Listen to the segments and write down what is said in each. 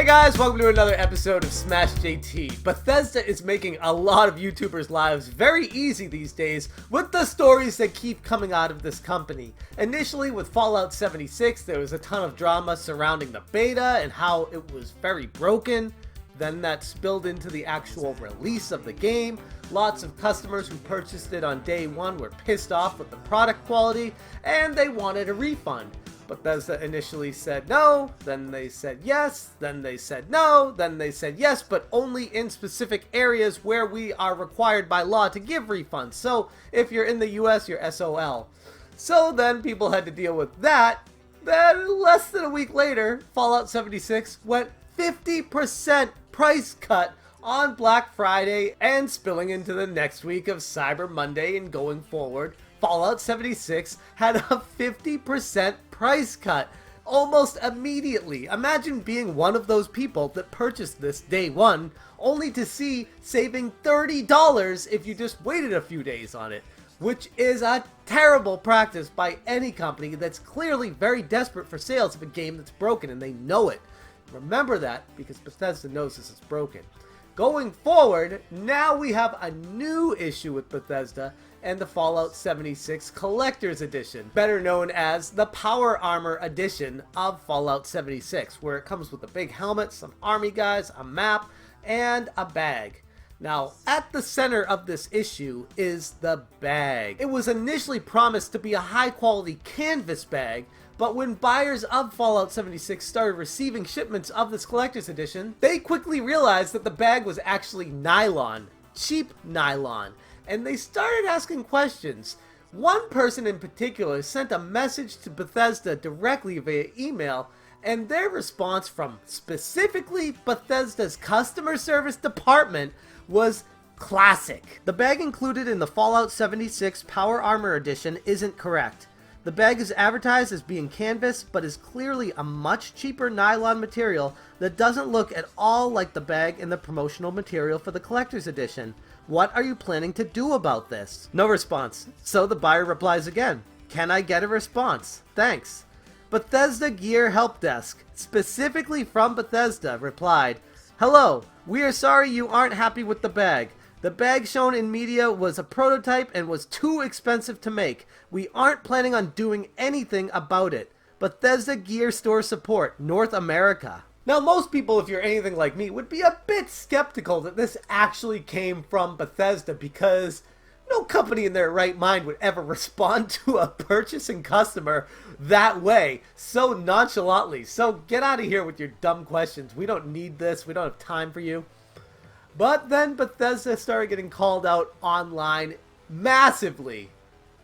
guys, welcome to another episode of Smash JT. Bethesda is making a lot of YouTubers' lives very easy these days with the stories that keep coming out of this company. Initially with Fallout 76, there was a ton of drama surrounding the beta and how it was very broken. Then that spilled into the actual release of the game. Lots of customers who purchased it on day one were pissed off with the product quality and they wanted a refund. Bethesda initially said no, then they said yes, then they said no, then they said yes, but only in specific areas where we are required by law to give refunds. So if you're in the US, you're SOL. So then people had to deal with that. Then less than a week later, Fallout 76 went 50% price cut on Black Friday, and spilling into the next week of Cyber Monday and going forward, Fallout 76 had a 50% price cut almost immediately. Imagine being one of those people that purchased this day one, only to see saving $30 if you just waited a few days on it, which is a terrible practice by any company that's clearly very desperate for sales of a game that's broken, and they know it. Remember that, because Bethesda knows this is broken. Going forward, now we have a new issue with Bethesda and the Fallout 76 Collector's Edition, better known as the Power Armor Edition of Fallout 76, where it comes with a big helmet, some army guys, a map, and a bag. Now, at the center of this issue is the bag. It was initially promised to be a high-quality canvas bag, but when buyers of Fallout 76 started receiving shipments of this collector's edition, they quickly realized that the bag was actually nylon, cheap nylon, and they started asking questions. One person in particular sent a message to Bethesda directly via email, and their response from specifically Bethesda's customer service department was classic. The bag included in the Fallout 76 Power Armor Edition isn't correct. The bag is advertised as being canvas, but is clearly a much cheaper nylon material that doesn't look at all like the bag in the promotional material for the collector's edition. What are you planning to do about this? No response. So the buyer replies again. Can I get a response? Thanks. Bethesda Gear Help Desk, specifically from Bethesda, replied, "Hello, we are sorry you aren't happy with the bag. The bag shown in media was a prototype and was too expensive to make. We aren't planning on doing anything about it. Bethesda Gear Store Support, North America." Now, most people, if you're anything like me, would be a bit skeptical that this actually came from Bethesda, because no company in their right mind would ever respond to a purchasing customer that way, so nonchalantly. So get out of here with your dumb questions. We don't need this. We don't have time for you. But then Bethesda started getting called out online massively,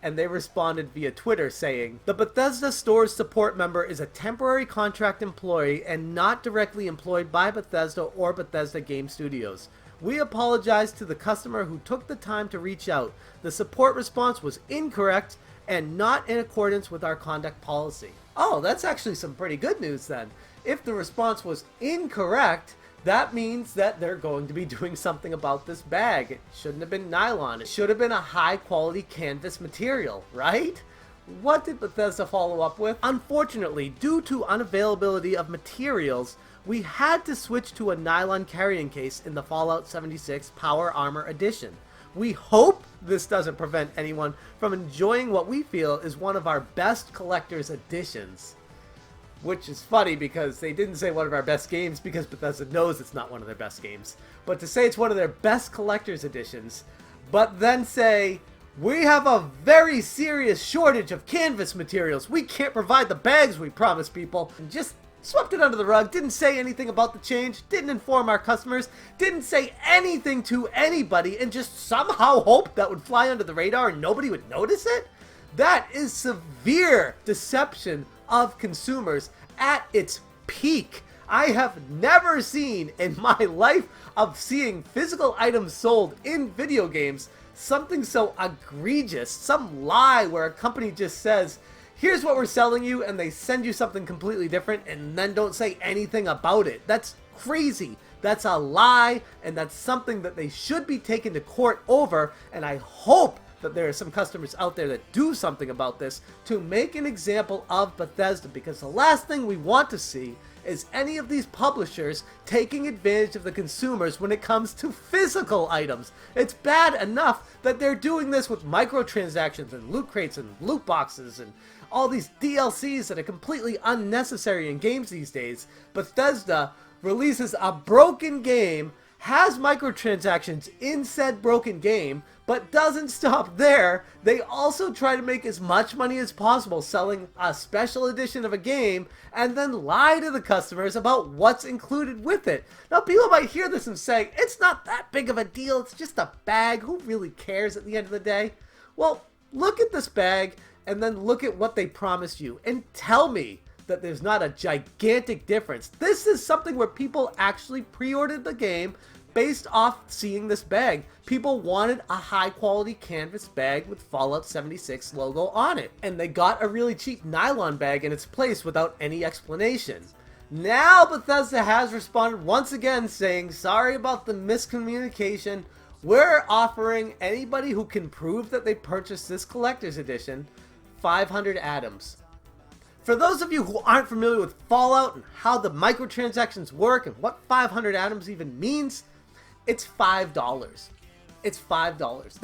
and they responded via Twitter saying, "The Bethesda Store's support member is a temporary contract employee and not directly employed by Bethesda or Bethesda Game Studios. We apologize to the customer who took the time to reach out. The support response was incorrect and not in accordance with our conduct policy." Oh, that's actually some pretty good news then. If the response was incorrect, that means that they're going to be doing something about this bag. It shouldn't have been nylon. It should have been a high-quality canvas material, right? What did Bethesda follow up with? Unfortunately, due to unavailability of materials, we had to switch to a nylon carrying case in the Fallout 76 Power Armor Edition. We hope this doesn't prevent anyone from enjoying what we feel is one of our best collector's editions. Which is funny because they didn't say one of our best games because Bethesda knows it's not one of their best games. But to say it's one of their best collector's editions, but then say, we have a very serious shortage of canvas materials. We can't provide the bags we promised people. And just swept it under the rug, didn't say anything about the change, didn't inform our customers, didn't say anything to anybody, and just somehow hoped that would fly under the radar and nobody would notice it? That is severe deception of consumers at its peak. I have never seen in my life of seeing physical items sold in video games something so egregious, some lie where a company just says, here's what we're selling you, and they send you something completely different and then don't say anything about it. That's crazy. That's a lie, and that's something that they should be taken to court over, and I hope that there are some customers out there that do something about this to make an example of Bethesda, because the last thing we want to see is any of these publishers taking advantage of the consumers when it comes to physical items. It's bad enough that they're doing this with microtransactions and loot crates and loot boxes and all these DLCs that are completely unnecessary in games these days. Bethesda releases a broken game, has microtransactions in said broken game, but doesn't stop there. They also try to make as much money as possible selling a special edition of a game and then lie to the customers about what's included with it. Now, people might hear this and say, it's not that big of a deal, it's just a bag, who really cares at the end of the day? Well, look at this bag and then look at what they promised you and tell me that there's not a gigantic difference. This is something where people actually pre-ordered the game based off seeing this bag. People wanted a high quality canvas bag with Fallout 76 logo on it, and they got a really cheap nylon bag in its place without any explanation. Now Bethesda has responded once again saying, sorry about the miscommunication. We're offering anybody who can prove that they purchased this collector's edition 500 atoms. For those of you who aren't familiar with Fallout and how the microtransactions work and what 500 atoms even means, it's $5. It's $5.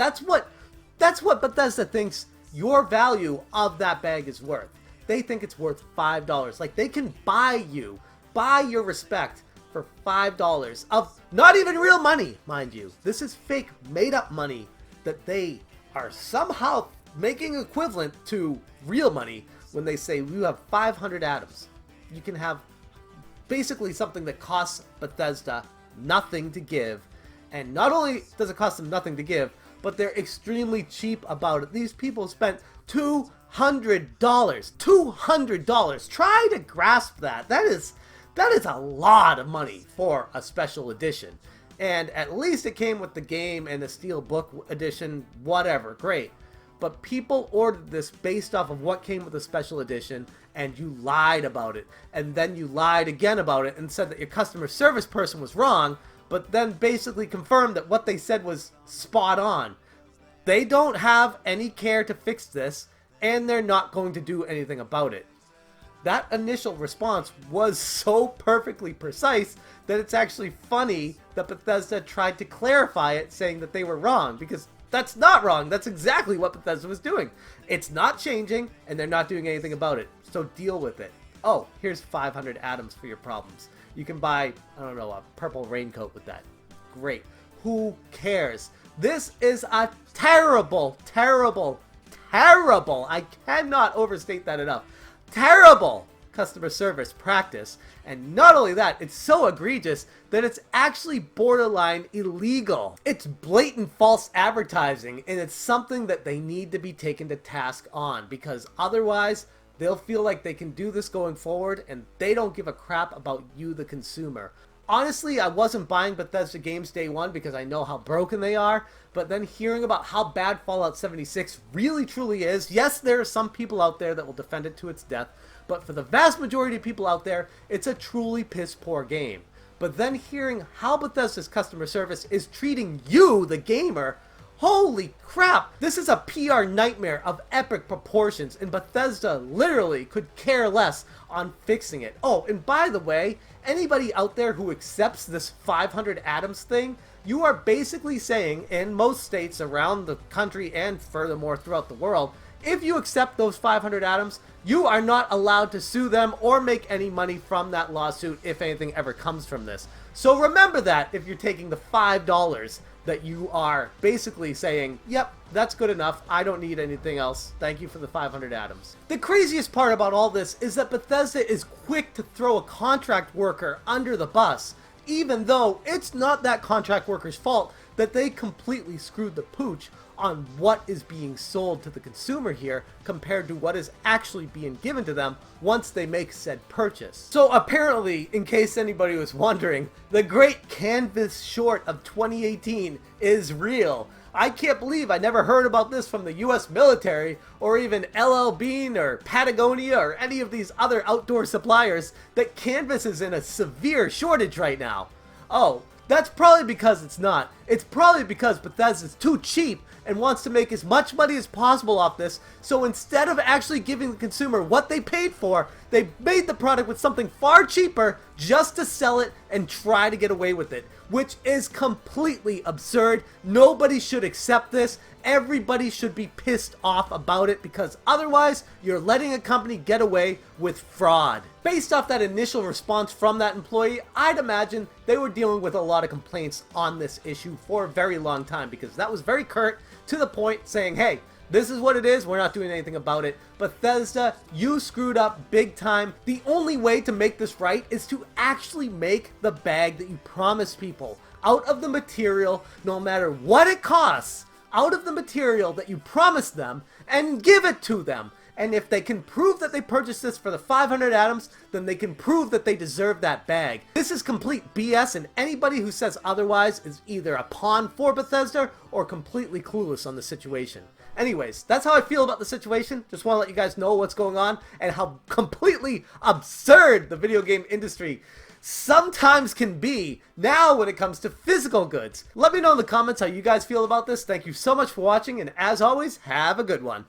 That's what Bethesda thinks your value of that bag is worth. They think it's worth $5. Like, they can buy your respect for $5 of not even real money, mind you. This is fake, made up money that they are somehow making equivalent to real money when they say you have 500 atoms. You can have basically something that costs Bethesda nothing to give. And not only does it cost them nothing to give, but they're extremely cheap about it. These people spent $200. $200. Try to grasp that. That is a lot of money for a special edition. And at least it came with the game and the Steelbook edition, whatever, great. But people ordered this based off of what came with the special edition, and you lied about it. And then you lied again about it and said that your customer service person was wrong, but then basically confirmed that what they said was spot on. They don't have any care to fix this, and they're not going to do anything about it. That initial response was so perfectly precise that it's actually funny that Bethesda tried to clarify it, saying that they were wrong, because that's not wrong. That's exactly what Bethesda was doing. It's not changing, and they're not doing anything about it. So deal with it. Oh, here's 500 atoms for your problems. You can buy, I don't know, a purple raincoat with that. Great. Who cares? This is a terrible, terrible, terrible, I cannot overstate that enough, terrible customer service practice. And not only that, it's so egregious that it's actually borderline illegal. It's blatant false advertising, and it's something that they need to be taken to task on, because otherwise they'll feel like they can do this going forward and they don't give a crap about you, the consumer. Honestly, I wasn't buying Bethesda games day one because I know how broken they are, but then hearing about how bad Fallout 76 really truly is, yes, there are some people out there that will defend it to its death, but for the vast majority of people out there, it's a truly piss poor game. But then hearing how Bethesda's customer service is treating you, the gamer, holy crap, this is a PR nightmare of epic proportions, and Bethesda literally could care less on fixing it. Oh, and by the way, anybody out there who accepts this 500 atoms thing, you are basically saying, in most states around the country and furthermore throughout the world, if you accept those 500 atoms, you are not allowed to sue them or make any money from that lawsuit if anything ever comes from this. So remember that if you're taking the $5 that you are basically saying, yep, that's good enough, I don't need anything else, thank you for the 500 atoms. The craziest part about all this is that Bethesda is quick to throw a contract worker under the bus, even though it's not that contract worker's fault that they completely screwed the pooch on what is being sold to the consumer here compared to what is actually being given to them once they make said purchase. So apparently, in case anybody was wondering, the Great Canvas Short of 2018 is real. I can't believe I never heard about this from the US military or even LL Bean or Patagonia or any of these other outdoor suppliers that canvas is in a severe shortage right now. Oh, That's probably because it's not. It's probably because Bethesda's too cheap and wants to make as much money as possible off this, so instead of actually giving the consumer what they paid for, they made the product with something far cheaper just to sell it and try to get away with it, which is completely absurd. Nobody should accept this. Everybody should be pissed off about it, because otherwise you're letting a company get away with fraud. Based off that initial response from that employee, I'd imagine they were dealing with a lot of complaints on this issue for a very long time, because that was very curt, to the point, saying, hey, this is what it is, we're not doing anything about it. Bethesda, you screwed up big time. The only way to make this right is to actually make the bag that you promised people out of the material, no matter what it costs, out of the material that you promised them, and give it to them. And if they can prove that they purchased this for the 500 atoms, then they can prove that they deserve that bag. This is complete BS, and anybody who says otherwise is either a pawn for Bethesda or completely clueless on the situation. Anyways, that's how I feel about the situation. Just want to let you guys know what's going on and how completely absurd the video game industry sometimes can be now when it comes to physical goods. Let me know in the comments how you guys feel about this. Thank you so much for watching, and as always, have a good one.